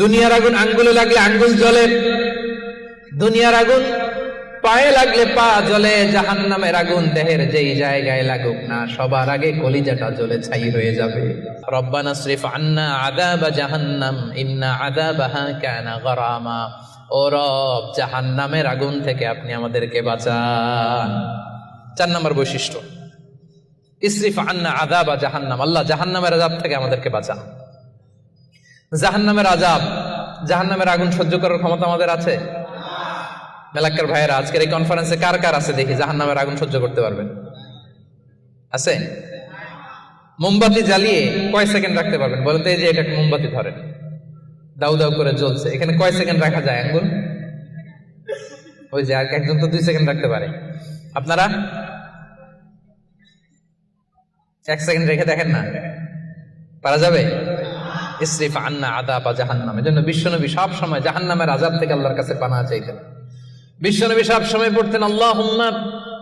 দুনিয়ার আগুন আঙ্গুলে লাগলে আঙ্গুল জ্বলে, দুনিয়ার আগুন পায়ে লাগলে পা জ্বলে, জাহান্নামের আগুন দেহের যেই জায়গায় লাগুক না সবার আগে কলিজাটা জ্বলে ছাই হয়ে যাবে। রব্বানা সরিফ আন্না আযাবা জাহান্নাম ইন্না আযাবাহা কানা গরামা। ও রব, জাহান্নামের আগুন থেকে আপনি আমাদেরকে বাঁচান। 4 নম্বর বৈশিষ্ট্য, ইসরিফ আন্না আযাবা জাহান্নাম, আল্লাহ জাহান্নামের আযাব থেকে আমাদেরকে বাঁচান। জাহান্নামের আযাব, জাহান্নামের আগুন সহ্য করার ক্ষমতা আমাদের আছে? মেলাক্কার ভাইয়েরা, আজকের এই কনফারেন্সে কার কার আছে দেখি জাহান্নামের আগুন সহ্য করতে পারবেন? আছে? মোমবাতি জ্বালিয়ে কয় সেকেন্ড রাখতে পারবেন বলেন তো? এই যে এটা মোমবাতি ধরেন, দাউ দাউ করে জ্বলছে, এখানে কয় সেকেন্ড রাখা যায় আঙ্গুল? ওই যে আর একজন তো 2 সেকেন্ড রাখতে পারে, আপনারা 1 সেকেন্ড রেখে দেখেন না, পারা যাবে? ইসরিফ আন্না আযাবা জাহান্নাম। এজন্য বিশ্বনবী সব সময় জাহান্নামের আযাব থেকে আল্লাহর কাছে পানাহ চাইতেন। বিশ্বনবী সব সময় পড়তেন আল্লাহুম্মা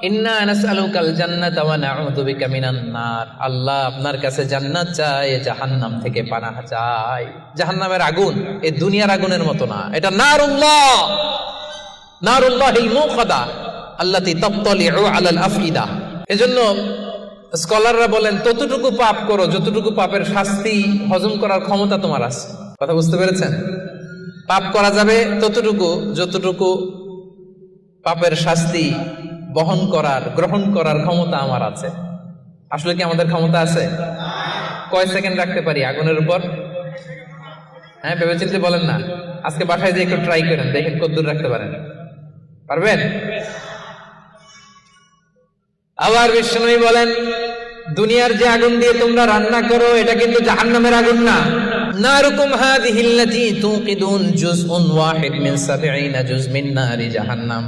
ইন্না নাসআলুকাল জান্নাতা ওয়া নাউযু বিকা মিনান নার। আল্লাহ, আপনার কাছে জান্নাত চাই, জাহান্নাম থেকে পানাহ চাই। জাহান্নামের আগুন এই দুনিয়ার আগুনের মতো না, এটা নারুল্লাহ, নারুল্লাহিল মুকাদা আল্লাতী তাত্তালিউ আলাল আফইদা। এজন্য স্কলাররা বলেন ততটুকু পাপ করো যতটুকু পাপের শাস্তি হজম করার ক্ষমতা তোমার আছে। কথা বুঝতে পেরেছেন? পাপ করা যাবে ততটুকু যতটুকু পাপের শাস্তি বহন করার, গ্রহণ করার ক্ষমতা আমার আছে। আসলে কি আমাদের ক্ষমতা আছে? কয় সেকেন্ড রাখতে পারি আগুনের উপর? হ্যাঁ, ভেবে চিন্তে বলেন না। আজকে বাসায় যে একটু ট্রাই করেন, দেখেন কতদূর রাখতে পারেন। পারবেন? আবার বিশ্বনবী বলেন দুনিয়ার যে আগুন দিয়ে তোমরা রান্না করো এটা কিন্তু জাহান্নামের আগুন না। নারুকুম হাযিহিল্লাতী তুকিদুন জুজউন ওয়াহিদ মিন 70 জুজ মিন নারি জাহান্নাম।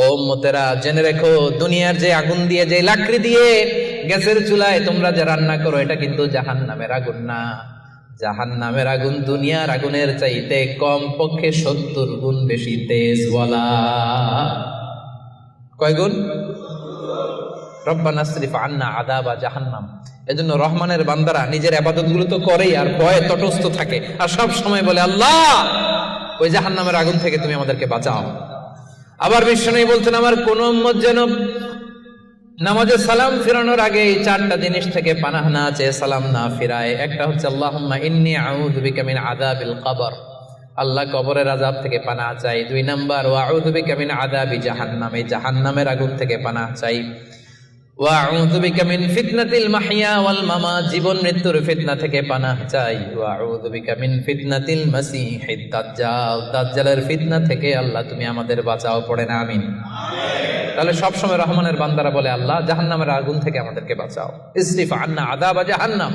ও উম্মতেরা, জেনে রেখো দুনিয়ার যে আগুন দিয়ে, যে লাকড়ি দিয়ে গ্যাসের চুলায় তোমরা যে রান্না করো এটা কিন্তু জাহান্নামের আগুন না। জাহান্নামের আগুন দুনিয়ার আগুনের চাইতে কম পক্ষে 70 গুণ বেশি তেজ ওয়ালা। কয় গুণ? রব্বানা সরিফ আন্না আযাবা জাহান্নাম। এজন্য রহমানের বান্দারা নিজের ইবাদতগুলো তো করেই আর ভয়ে তটস্থ থাকে আর সব সময় বলে আল্লাহ ওই জাহান্নামের আগুন থেকে তুমি আমাদেরকে বাঁচাও। আবার বিশ্বনবী বলছেন আমার কোন উম্মত যেন নামাজে সালাম ফিরানোর আগে এই 4টা জিনিস থেকে পানাহ না চেয়ে সালাম না ফিরায়। একটা হচ্ছে আল্লাহুম্মা ইন্নী আউযু বিকা মিন আযাবিল কবর, আল্লাহ কবরের আযাব থেকে পানাহ চাই। 2 নাম্বার ওয়া আউযু বিকা মিন আযাবি জাহান্নাম, এই জাহান্নামের আগুন থেকে পানাহ চাই। ওয়া আউযু বিকা মিন ফিতনাতিল মাহইয়া ওয়াল মামাত, জীবন মৃত্যুর ফিতনা থেকে পানাহ চাই। ওয়া আউযু বিকা মিন ফিতনাতিল মাসীহিদ দাজ্জাল, দাজ্জালের ফিতনা থেকে আল্লাহ তুমি আমাদের বাঁচাও। পড়েন আমিন। তাহলে সব সময় রহমানের বান্দারা বলে আল্লাহ জাহান্নামের আগুন থেকে আমাদেরকে বাঁচাও। ইসরিফ আন্না আযাবা জাহান্নাম।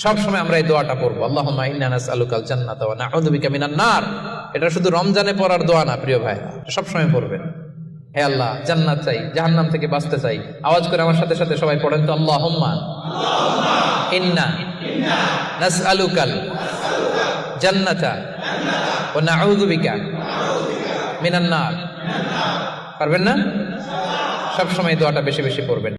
সব সময় আমরা এই দোয়াটা পড়বো, আল্লাহুম্মা ইন্না নাসআলুকাল জান্নাতা ওয়া নাউযু বিকা মিনান নার। এটা শুধু রমজানে পড়ার দোয়া না প্রিয় ভাই, সব সময় পড়বেন। হে আল্লাহ, জান্নাত চাই, জাহান্নাম থেকে বাঁচতে চাই। আওয়াজ করে আমার সাথে সাথে সবাই পড়েন তো, আল্লাহুম্মা ইন্না নাসআলুকাল জান্নাতা ওয়া নাউযু বিকা মিনান নার। পারবেন না? সব সময় দোয়াটা বেশি বেশি পড়বেন।